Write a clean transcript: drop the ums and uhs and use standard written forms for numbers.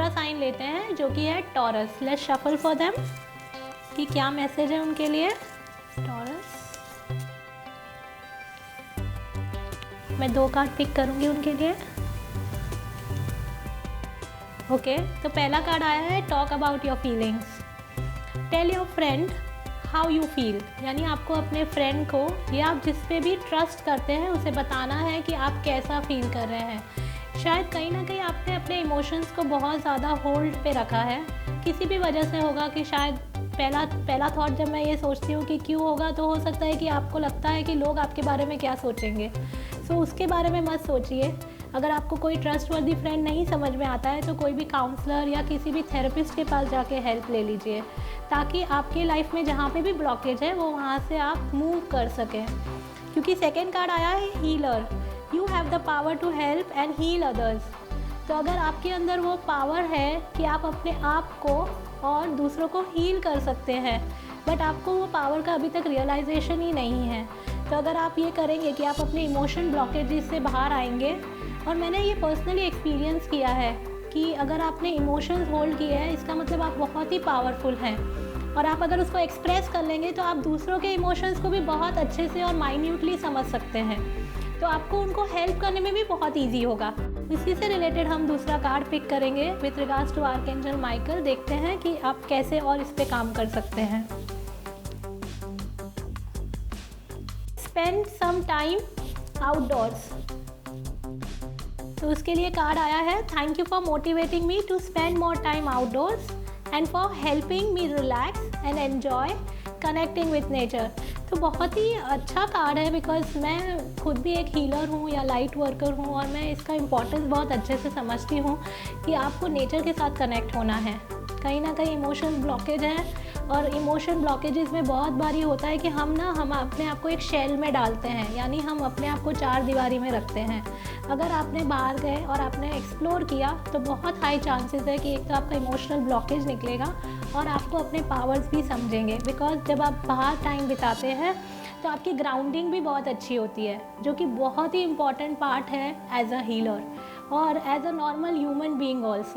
दूसरा साइन लेते हैं जो कि है taurus. Let's shuffle for them कि क्या मैसेज है उनके लिए। टॉरस, मैं 2 कार्ड पिक करूंगी उनके लिए। ओके, तो पहला कार्ड आया है talk about your feelings. Tell your friend how you feel, यानी आपको अपने फ्रेंड को या आप जिस पे भी ट्रस्ट करते हैं उसे बताना है कि आप कैसा फील कर रहे हैं। शायद कहीं ना कहीं आपने अपने इमोशंस को बहुत ज़्यादा होल्ड पे रखा है, किसी भी वजह से होगा कि शायद पहला थॉट जब मैं ये सोचती हूँ कि क्यों होगा, तो हो सकता है कि आपको लगता है कि लोग आपके बारे में क्या सोचेंगे। सो उसके बारे में मत सोचिए। अगर आपको कोई ट्रस्टवर्दी फ्रेंड नहीं समझ में आता है तो कोई भी काउंसलर या किसी भी थेरेपिस्ट के पास जाके हेल्प ले लीजिए, ताकि आपके लाइफ में जहाँ पे भी ब्लॉकेज है वो वहाँ से आप मूव कर सकें। क्योंकि सेकेंड कार्ड आया है healer. You have the power to help and heal others. तो अगर आपके अंदर वो पावर है कि आप अपने आप को और दूसरों को हील कर सकते हैं, बट आपको वो पावर का अभी तक रियलाइजेशन ही नहीं है, तो अगर आप ये करेंगे कि आप अपने इमोशन ब्लॉकेजेस से बाहर आएंगे। और मैंने ये पर्सनली एक्सपीरियंस किया है कि अगर आपने इमोशंस होल्ड किए हैं, इसका मतलब आप बहुत ही पावरफुल हैं, और आप अगर उसको एक्सप्रेस कर लेंगे तो आप दूसरों के इमोशंस को भी बहुत अच्छे से और माइन्यूटली समझ सकते हैं, तो आपको उनको हेल्प करने में भी बहुत ईजी होगा। इसी से रिलेटेड हम दूसरा कार्ड पिक करेंगे with regards to archangel Michael. देखते हैं कि आप कैसे और इस पर काम कर सकते हैं। Spend some time outdoors. तो उसके लिए कार्ड आया है thank you for motivating me to spend more time outdoors and for helping me relax and enjoy connecting with nature. तो बहुत ही अच्छा कार्ड है, बिकॉज मैं खुद भी एक हीलर हूँ या लाइट वर्कर हूँ, और मैं इसका इम्पोर्टेंस बहुत अच्छे से समझती हूँ कि आपको नेचर के साथ कनेक्ट होना है। कहीं ना कहीं इमोशन ब्लॉकेज है, और इमोशन ब्लॉकेजेस में बहुत बार ये होता है कि हम अपने आप को एक शेल में डालते हैं, यानी हम अपने आप को 4 दीवारी में रखते हैं। अगर आपने बाहर गए और आपने एक्सप्लोर किया तो बहुत हाई चांसेस है कि एक तो आपका इमोशनल ब्लॉकेज निकलेगा और आपको अपने पावर्स भी समझेंगे, बिकॉज जब आप बाहर टाइम बिताते हैं तो आपकी ग्राउंडिंग भी बहुत अच्छी होती है, जो कि बहुत ही इम्पॉर्टेंट पार्ट है एज अ हीलर और as a normal human being also.